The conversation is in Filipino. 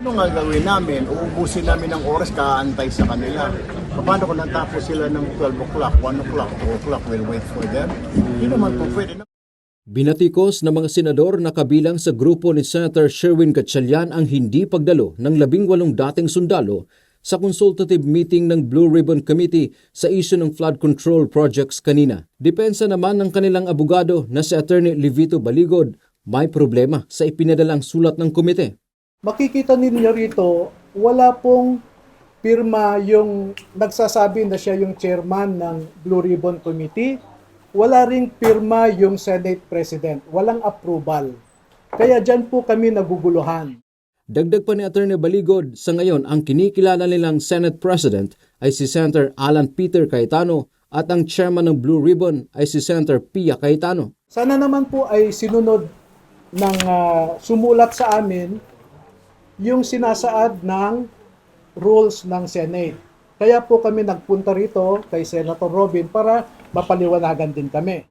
Ano nga gawin namin? Uubusin namin ng oras kaantay sa kanila. Paano kung natapos sila ng 12 o'clock, 1 o'clock, 2 o'clock, we'll wait for them? Hindi naman po pwede. Binatikos ng mga senador na kabilang sa grupo ni Senator Sherwin Gatchalian ang hindi pagdalo ng 18 dating sundalo sa consultative meeting ng Blue Ribbon Committee sa issue ng flood control projects kanina. Depensa naman ng kanilang abogado na si Attorney Livito Baligod, may problema sa ipinadalang sulat ng komite. Makikita ninyo rito, wala pong pirma yung nagsasabi na siya yung chairman ng Blue Ribbon Committee. Wala ring pirma yung Senate President. Walang approval. Kaya dyan po kami naguguluhan. Dagdag pa ni Attorney Baligod, sa ngayon ang kinikilala nilang Senate President ay si Senator Alan Peter Cayetano at ang chairman ng Blue Ribbon ay si Senator Pia Cayetano. Sana naman po ay sinunod ng sumulat sa amin yung sinasaad ng rules ng Senate. Kaya po kami nagpunta rito kay Senator Robin para mapaliwanagan din kami.